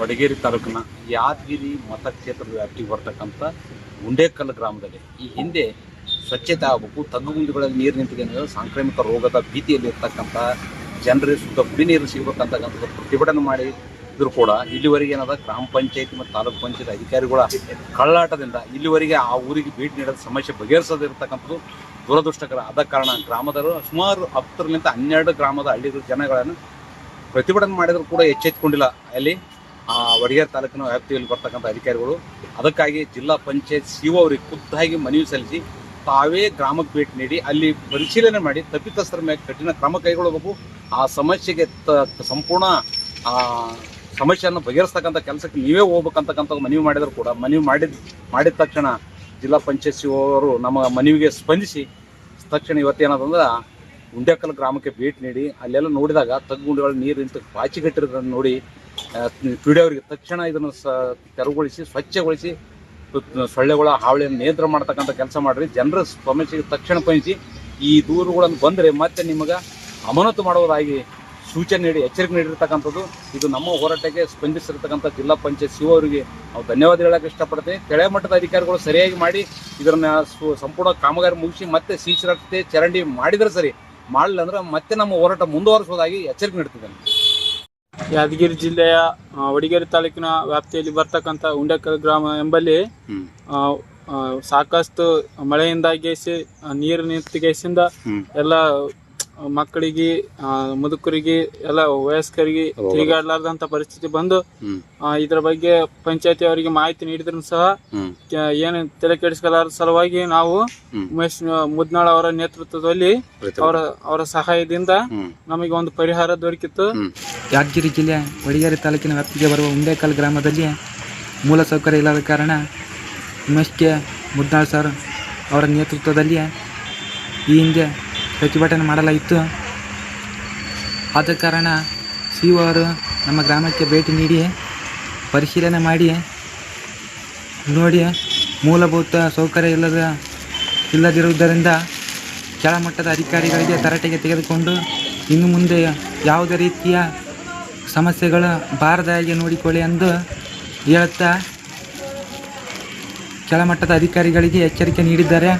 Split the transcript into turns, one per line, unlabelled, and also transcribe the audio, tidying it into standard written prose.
ವಡಗೇರಿ ತಾಲೂಕಿನ ಯಾದಗಿರಿ ಮತಕ್ಷೇತ್ರದ ವ್ಯಾಪ್ತಿಗೆ ಬರ್ತಕ್ಕಂಥ ಗುಂಡೇಕಲ್ ಗ್ರಾಮದಲ್ಲಿ ಈ ಹಿಂದೆ ಸ್ವಚ್ಛತೆ ಆಗಬೇಕು, ತಗ್ಗುಗುಂಡಿಗಳಲ್ಲಿ ನೀರು ನಿಂತಿದೆ, ಸಾಂಕ್ರಾಮಿಕ ರೋಗದ ಭೀತಿಯಲ್ಲಿ ಇರ್ತಕ್ಕಂಥ ಜನರಿಗೆ ಶುದ್ಧ ಕುಡಿ ನೀರು ಸಿಗಬೇಕಂತಕ್ಕಂಥದ್ದು ಪ್ರತಿಭಟನೆ ಮಾಡಿದ್ರು ಕೂಡ ಇಲ್ಲಿವರೆಗೆ ಏನದ ಗ್ರಾಮ ಪಂಚಾಯತಿ ಮತ್ತು ತಾಲೂಕು ಪಂಚಾಯತ್ ಅಧಿಕಾರಿಗಳ ಕಳ್ಳಾಟದಿಂದ ಇಲ್ಲಿವರೆಗೆ ಆ ಊರಿಗೆ ಭೇಟಿ ನೀಡೋದು ಸಮಸ್ಯೆ ಬಗೆಹರಿಸದಿರ್ತಕ್ಕಂಥದ್ದು ದುರದೃಷ್ಟಕರ. ಆದ ಕಾರಣ ಗ್ರಾಮದವರು ಸುಮಾರು 10ರಿಂದ 12 ಗ್ರಾಮದ ಹಳ್ಳಿಗಳ ಜನಗಳನ್ನು ಪ್ರತಿಭಟನೆ ಮಾಡಿದರೂ ಕೂಡ ಎಚ್ಚೆತ್ತುಕೊಂಡಿಲ್ಲ ಅಲ್ಲಿ ಆ ವಡಗೇರಿ ತಾಲೂಕಿನ ವ್ಯಾಪ್ತಿಯಲ್ಲಿ ಬರ್ತಕ್ಕಂಥ ಅಧಿಕಾರಿಗಳು. ಅದಕ್ಕಾಗಿ ಜಿಲ್ಲಾ ಪಂಚಾಯತ್ ಸಿಒ ಅವರಿಗೆ ಖುದ್ದಾಗಿ ಮನವಿ ಸಲ್ಲಿಸಿ ತಾವೇ ಗ್ರಾಮಕ್ಕೆ ಭೇಟಿ ನೀಡಿ ಅಲ್ಲಿ ಪರಿಶೀಲನೆ ಮಾಡಿ ತಪ್ಪಿತಸ್ಥರ ಮೇಲೆ ಕಠಿಣ ಕ್ರಮ ಕೈಗೊಳ್ಳಬೇಕು. ಆ ಸಮಸ್ಯೆಗೆ ಸಂಪೂರ್ಣ ಸಮಸ್ಯೆಯನ್ನು ಬಗೆಹರಿಸ್ತಕ್ಕಂಥ ಕೆಲಸಕ್ಕೆ ನೀವೇ ಹೋಗ್ಬೇಕಂತಕ್ಕಂಥ ಮನವಿ ಮಾಡಿದರೂ ಕೂಡ ಮನವಿ ಮಾಡಿದ ತಕ್ಷಣ ಜಿಲ್ಲಾ ಪಂಚಾಯತ್ ಸಿಒ ಅವರು ನಮ್ಮ ಮನವಿಗೆ ಸ್ಪಂದಿಸಿ ತಕ್ಷಣ ಇವತ್ತೇನದಂದ್ರೆ ಗುಂಡೇಕಲ್ ಗ್ರಾಮಕ್ಕೆ ಭೇಟಿ ನೀಡಿ ಅಲ್ಲೆಲ್ಲ ನೋಡಿದಾಗ ತಗ್ಗುಂಡಿಗಳು ನೀರು ನಿಂತು ಪಾಚಿಗಟ್ಟಿರೋದನ್ನು ನೋಡಿ ಪಿಡಿಯವರಿಗೆ ತಕ್ಷಣ ಇದನ್ನು ತೆರವುಗೊಳಿಸಿ ಸ್ವಚ್ಛಗೊಳಿಸಿ ಸೊಳ್ಳೆಗಳ ಹಾವಳಿಯನ್ನು ನಿಯಂತ್ರಣ ಮಾಡ್ತಕ್ಕಂಥ ಕೆಲಸ ಮಾಡಿರಿ. ಜನರ ಸಮಸ್ಯೆಗೆ ತಕ್ಷಣ ಸ್ಪಂದಿಸಿ ಈ ದೂರುಗಳನ್ನು ಬಂದರೆ ಮತ್ತೆ ನಿಮಗೆ ಅಮಾನತು ಮಾಡುವುದಾಗಿ ಸೂಚನೆ ನೀಡಿ ಎಚ್ಚರಿಕೆ ನೀಡಿರ್ತಕ್ಕಂಥದ್ದು. ಇದು ನಮ್ಮ ಹೋರಾಟಕ್ಕೆ ಸ್ಪಂದಿಸಿರ್ತಕ್ಕಂಥ ಜಿಲ್ಲಾ ಪಂಚಾಯತ್ ಸಿಒ ಅವರಿಗೆ ನಾವು ಧನ್ಯವಾದ ಹೇಳೋಕ್ಕೆ ಇಷ್ಟಪಡ್ತೀನಿ. ಕೆಳಮಟ್ಟದ ಅಧಿಕಾರಿಗಳು ಸರಿಯಾಗಿ ಮಾಡಿ ಇದನ್ನು ಸಂಪೂರ್ಣ ಕಾಮಗಾರಿ ಮುಗಿಸಿ ಮತ್ತೆ ಸಿಸಿ ರಸ್ತೆ ಚರಂಡಿ ಮಾಡಿದರೆ ಸರಿ, ಮಾಡಲಿಲ್ಲ ಅಂದ್ರೆ ಮತ್ತೆ ನಮ್ಮ ಹೋರಾಟ ಮುಂದುವರಿಸುವುದಾಗಿ ಎಚ್ಚರಿಕೆ ನೀಡ್ತಿದ್ದೇನೆ.
ಯಾದಗಿರಿ ಜಿಲ್ಲೆಯ ವಡಗೇರಿ ತಾಲೂಕಿನ ವ್ಯಾಪ್ತಿಯಲ್ಲಿ ಬರ್ತಕ್ಕಂಥ ಗುಂಡೇಕಲ್ ಗ್ರಾಮ ಎಂಬಲ್ಲಿ ಸಾಕಷ್ಟು ಮಳೆಯಿಂದಾಗಿ ನೀರು ನಿಂತಿಗೆಸಿಂದ ಎಲ್ಲ ಮಕ್ಕಳಿಗೆ ಮುದುಕರಿಗೆ ಎಲ್ಲ ವಯಸ್ಕರಿಗೆ ತಿರುಗಾಡಲಾರ್ದಂತ ಪರಿಸ್ಥಿತಿ ಬಂದು ಇದರ ಬಗ್ಗೆ ಪಂಚಾಯತಿ ಅವರಿಗೆ ಮಾಹಿತಿ ನೀಡಿದ್ರು ಸಹ ಏನು ತಲೆ ಕೆಡಿಸ್ಕೊಳ್ಳಾರ ಸಲುವಾಗಿ ನಾವು ಉಮೇಶ್ ಮುದ್ನಾಳ್ ಅವರ ನೇತೃತ್ವದಲ್ಲಿ ಅವರ ಸಹಾಯದಿಂದ ನಮಗೆ ಒಂದು ಪರಿಹಾರ ದೊರಕಿತ್ತು.
ಯಾದಗಿರಿ ಜಿಲ್ಲೆ ವಡಗೇರಿ ತಾಲೂಕಿನ ವ್ಯಾಪ್ತಿಗೆ ಬರುವ ಗುಂಡೇಕಲ್ ಗ್ರಾಮದಲ್ಲಿ ಮೂಲ ಸೌಕರ್ಯ ಇಲ್ಲದ ಕಾರಣ ಉಮೇಶ್ ಮುದ್ನಾಳ್ ಸರ್ ಅವರ ನೇತೃತ್ವದಲ್ಲಿ ಈ ಹಿಂದೆ ಪ್ರತಿಭಟನೆ ಮಾಡಲಾಯಿತು. ಆದ ಕಾರಣ ಸಿಒ ಅವರು ನಮ್ಮ ಗ್ರಾಮಕ್ಕೆ ಭೇಟಿ ನೀಡಿ ಪರಿಶೀಲನೆ ಮಾಡಿ ನೋಡಿ ಮೂಲಭೂತ ಸೌಕರ್ಯ ಇಲ್ಲದಿರುವುದರಿಂದ ಕೆಳಮಟ್ಟದ ಅಧಿಕಾರಿಗಳಿಗೆ ತರಾಟೆಗೆ ತೆಗೆದುಕೊಂಡು ಇನ್ನು ಮುಂದೆ ಯಾವುದೇ ರೀತಿಯ ಸಮಸ್ಯೆಗಳು ಬಾರದ ಹಾಗೆ ನೋಡಿಕೊಳ್ಳಿ ಎಂದು ಹೇಳುತ್ತಾ ಕೆಳಮಟ್ಟದ ಅಧಿಕಾರಿಗಳಿಗೆ ಎಚ್ಚರಿಕೆ ನೀಡಿದ್ದಾರೆ.